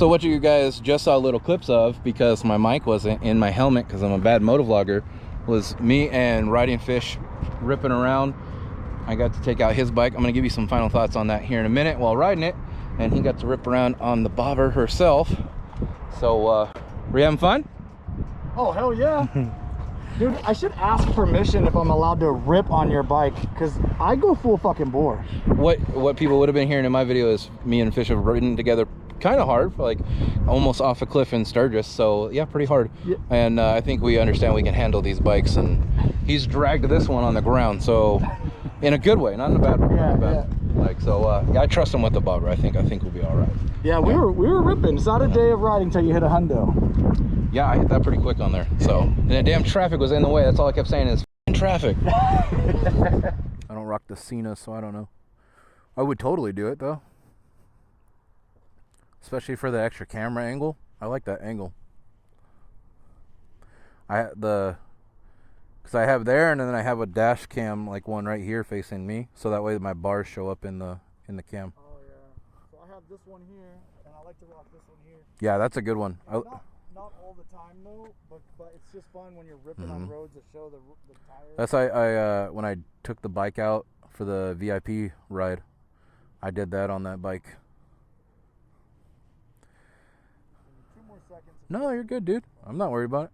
So what you guys just saw little clips of, because my mic wasn't in my helmet because I'm a bad moto vlogger, was me and Ridingfish ripping around. I got to take out his bike. I'm going to give you some final thoughts on that here in a minute while riding it. And he got to rip around on the bobber herself. So, were you having fun? Oh, hell yeah. Dude, I should ask permission if I'm allowed to rip on your bike, because I go full fucking bore. What people would have been hearing in my video is me and Fish have ridden together kind of hard, like almost off a cliff in Sturgis. So yeah, pretty hard. Yeah. And I think we understand we can handle these bikes, and he's dragged this one on the ground, so in a good way, not in a bad way. Yeah. Like, so yeah, I trust him with the bobber. I think we'll be all right. Yeah, we were ripping. It's not a day of riding till you hit a hundo. Yeah, I hit that pretty quick on there. So, and the damn traffic was in the way. That's all I kept saying is traffic. I don't rock the Cena, so I don't know. I would totally do it though, especially for the extra camera angle. I like that angle. Because I have there, and then I have a dash cam, like one right here facing me, so that way my bars show up in the cam. Oh yeah. So I have this one here, and I like to rock this one here. Yeah, that's a good one. Not all the time though, but it's just fun when you're ripping on roads that show the tires. That's I when I took the bike out for the VIP ride, I did that on that bike. 2 more seconds. No, you're good, dude. I'm not worried about it.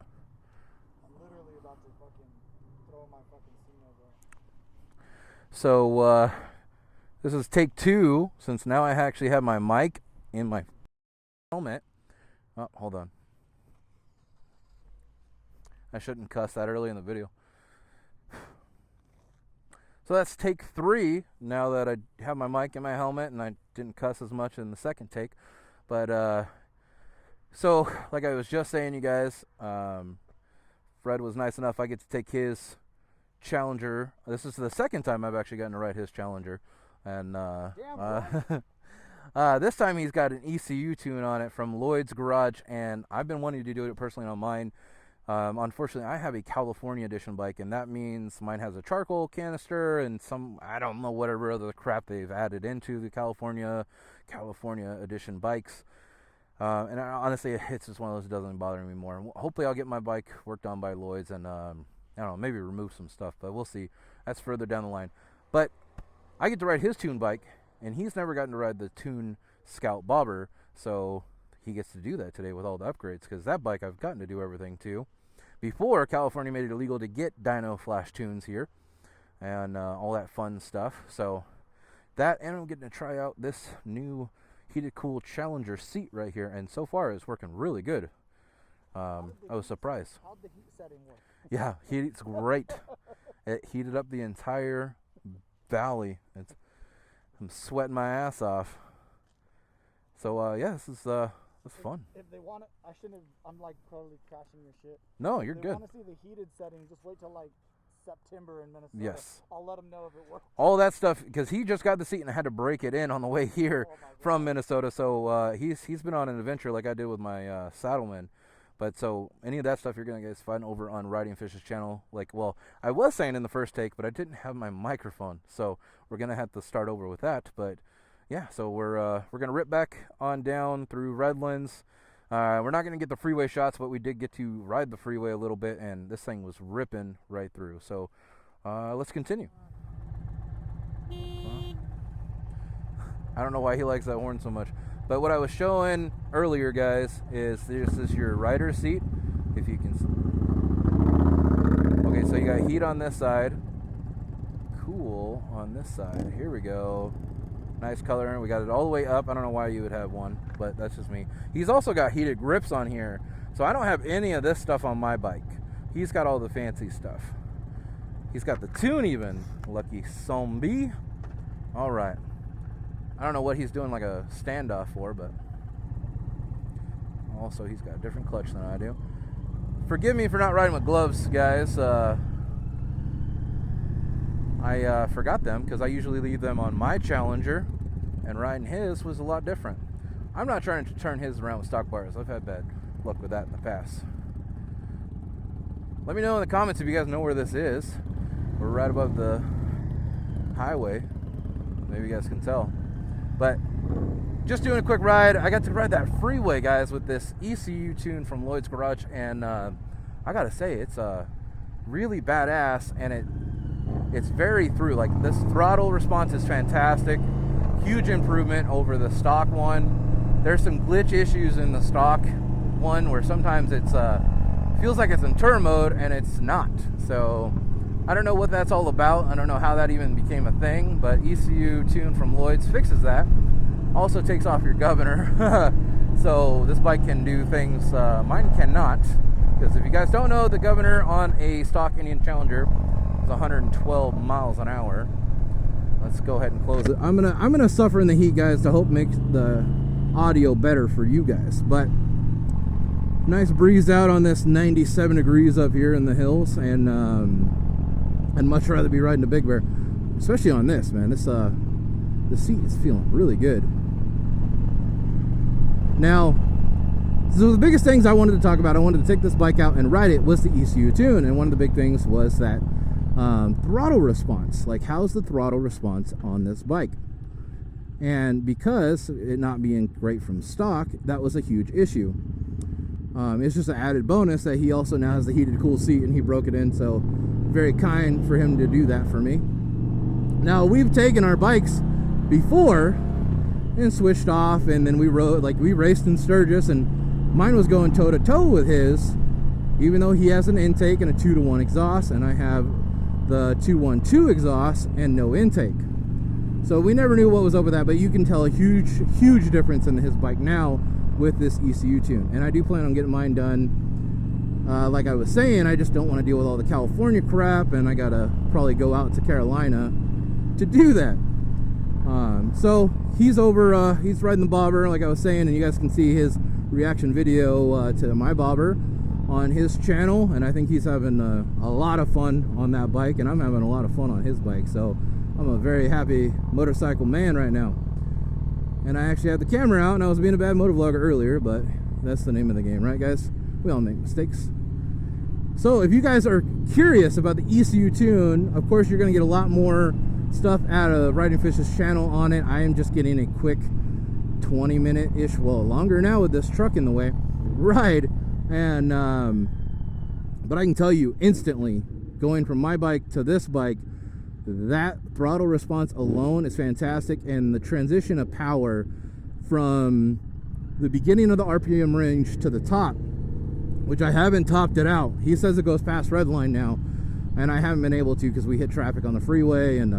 I'm literally about to fucking throw my fucking Cena there. So this is take 2, since now I actually have my mic in my helmet. Oh, hold on. I shouldn't cuss that early in the video. So that's take 3, now that I have my mic in my helmet and I didn't cuss as much in the second take. But so like I was just saying, you guys, Fred was nice enough. I get to take his Challenger. This is the second time I've actually gotten to ride his Challenger. And this time he's got an ECU tune on it from Lloyd's Garage, and I've been wanting to do it personally on mine. Unfortunately, I have a California edition bike, and that means mine has a charcoal canister and some, I don't know, whatever other crap they've added into the California edition bikes. And honestly, it's just one of those that doesn't bother me more. Hopefully I'll get my bike worked on by Lloyd's and, I don't know, maybe remove some stuff, but we'll see. That's further down the line. But I get to ride his tune bike, and he's never gotten to ride the Tune Scout Bobber, so he gets to do that today with all the upgrades, because that bike I've gotten to do everything to. Before California made it illegal to get dyno flash tunes here and all that fun stuff. So that, and I'm getting to try out this new heated cool Challenger seat right here, and so far it's working really good. I was surprised. How'd the heat setting work? Yeah, it's great. It heated up the entire valley. I'm sweating my ass off. So yeah, this is fun. If they want it, I shouldn't have. I'm like totally crashing your shit. No, you're good. If good. they want to see the heated setting, just wait till like September in Minnesota. Yes. I'll let them know if it works. All that stuff, because he just got the seat and I had to break it in on the way here from Minnesota. So he's been on an adventure like I did with my Saddlemen. But so any of that stuff you're gonna guys find over on Ridingfish's channel. Like, well, I was saying in the first take, but I didn't have my microphone, so we're gonna have to start over with that. But yeah, so we're gonna rip back on down through Redlands. We're not gonna get the freeway shots, but we did get to ride the freeway a little bit, and this thing was ripping right through. So let's continue. I don't know why he likes that horn so much. But what I was showing earlier, guys, is this is your rider seat. If you can. Okay, so you got heat on this side. Cool on this side. Here we go. Nice color. We got it all the way up. I don't know why you would have one, but that's just me. He's also got heated grips on here. So I don't have any of this stuff on my bike. He's got all the fancy stuff. He's got the tune even. Lucky zombie. All right. I don't know what he's doing like a standoff for, but also he's got a different clutch than I do. Forgive me for not riding with gloves, guys. I forgot them because I usually leave them on my Challenger, and riding his was a lot different. I'm not trying to turn his around with stock bars. I've had bad luck with that in the past. Let me know in the comments if you guys know where this is. We're right above the highway. Maybe you guys can tell. But just doing a quick ride. I got to ride that freeway, guys, with this ECU tune from Lloyd's Garage, and I gotta say, it's really badass, and it's very through. Like, this throttle response is fantastic. Huge improvement over the stock one. There's some glitch issues in the stock one where sometimes it's feels like it's in turn mode and it's not. So I don't know what that's all about. I don't know how that even became a thing, but ECU tune from Lloyd's fixes that. Also takes off your governor. So this bike can do things mine cannot, because if you guys don't know, the governor on a stock Indian Challenger is 112 miles an hour. Let's go ahead and close it. I'm gonna suffer in the heat, guys, to hope make the audio better for you guys. But nice breeze out on this 97 degrees up here in the hills, and I'd much rather be riding a Big Bear, especially on this, man. This the seat is feeling really good. Now, so the biggest things I wanted to talk about, I wanted to take this bike out and ride it, was the ECU tune, and one of the big things was that throttle response. Like, how's the throttle response on this bike? And because it not being great from stock, that was a huge issue. It's just an added bonus that he also now has the heated cool seat, and he broke it in, so very kind for him to do that for me. Now, we've taken our bikes before and switched off, and then we rode, like, we raced in Sturgis, and mine was going toe to toe with his, even though he has an intake and a 2-to-1 exhaust, and I have the 212 exhaust and no intake. So we never knew what was up with that, but you can tell a huge difference in his bike now with this ECU tune. And I do plan on getting mine done. Like I was saying, I just don't want to deal with all the California crap, and I gotta probably go out to Carolina to do that. So he's over, he's riding the bobber, like I was saying, and you guys can see his reaction video to my bobber on his channel, and I think he's having a lot of fun on that bike, and I'm having a lot of fun on his bike. So I'm a very happy motorcycle man right now. And I actually had the camera out, and I was being a bad motovlogger earlier, but that's the name of the game, right, guys? We all make mistakes. So if you guys are curious about the ECU tune, of course you're going to get a lot more stuff out of Ridingfish's channel on it. I am just getting a quick 20-minute-ish, well, longer now with this truck in the way, ride. And but I can tell you instantly, going from my bike to this bike, that throttle response alone is fantastic, and the transition of power from the beginning of the RPM range to the top, which I haven't topped it out. He says it goes past red line now, and I haven't been able to because we hit traffic on the freeway, and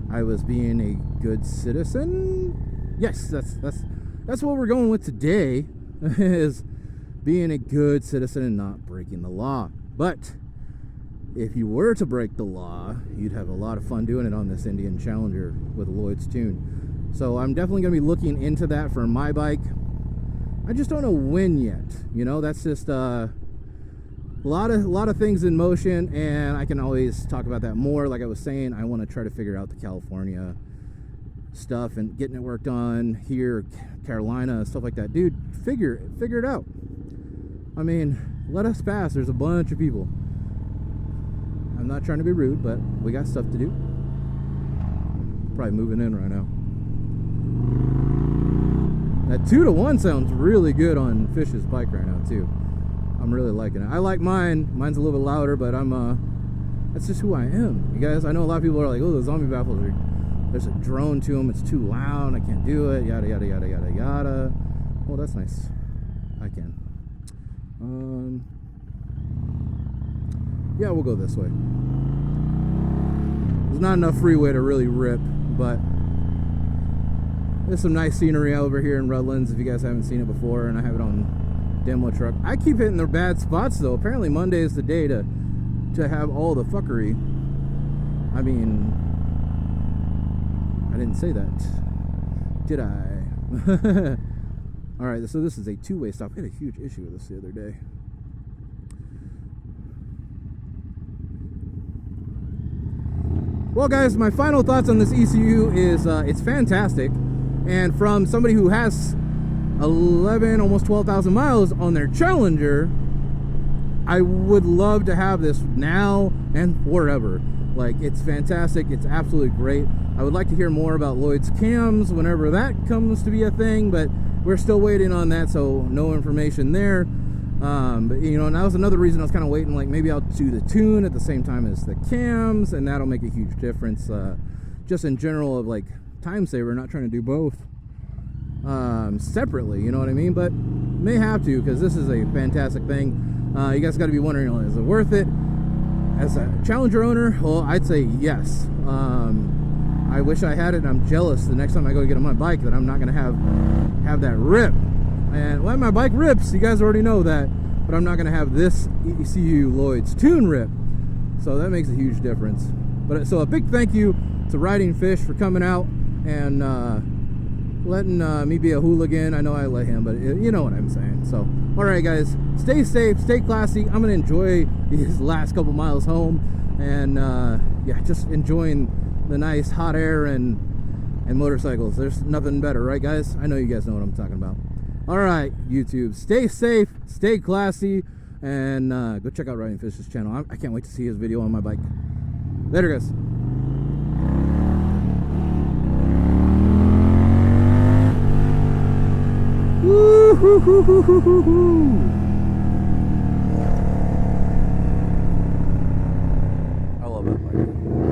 I was being a good citizen. Yes, that's what we're going with today, is being a good citizen and not breaking the law. But if you were to break the law, you'd have a lot of fun doing it on this Indian Challenger with a Lloyd's tune. So I'm definitely going to be looking into that for my bike. I just don't know when yet. You know, that's just a lot of things in motion, and I can always talk about that more. Like I was saying, I want to try to figure out the California stuff and getting it worked on here, Carolina, stuff like that. Dude, figure it out. I mean, let us pass. There's a bunch of people. I'm not trying to be rude, but we got stuff to do. Probably moving in right now. That 2-to-1 sounds really good on Fish's bike right now too. I'm really liking it. I like mine. Mine's a little bit louder, but that's just who I am. You guys, I know a lot of people are like, oh, the zombie baffles there's a drone to them. It's too loud. I can't do it. Yada yada yada yada yada. Well, that's nice. I can. Yeah, we'll go this way. There's not enough freeway to really rip, but there's some nice scenery over here in Redlands if you guys haven't seen it before, and I have it on demo truck. I keep hitting the bad spots though. Apparently Monday is the day to have all the fuckery. I mean, I didn't say that, did I? Alright, so this is a two-way stop. I had a huge issue with this the other day. Well, guys, my final thoughts on this ECU is it's fantastic. And from somebody who has 11, almost 12,000 miles on their Challenger, I would love to have this now and forever. Like, it's fantastic. It's absolutely great. I would like to hear more about Lloyd's cams whenever that comes to be a thing, but we're still waiting on that, so no information there. But you know, and that was another reason I was kind of waiting, like maybe I'll do the tune at the same time as the cams, and that'll make a huge difference, just in general, of like time saver, not trying to do both separately, you know what I mean? But may have to, because this is a fantastic thing. You guys got to be wondering, is it worth it? As a Challenger owner, well, I'd say yes. I wish I had it, and I'm jealous the next time I go get on my bike that I'm not going to have that rip. And when my bike rips, you guys already know that, but I'm not going to have this ECU Lloyd's tune rip. So that makes a huge difference. But so a big thank you to Ridingfish for coming out and letting me be a hooligan. I know I let him, but you know what I'm saying. So, all right, guys, stay safe, stay classy. I'm going to enjoy these last couple miles home, and yeah, just enjoying the nice hot air and motorcycles. There's nothing better, right, guys? I know you guys know what I'm talking about. All right, YouTube, stay safe, stay classy, and go check out Ridingfish's channel. I can't wait to see his video on my bike. Later, guys. Woo-hoo-hoo-hoo-hoo-hoo-hoo. I love that bike.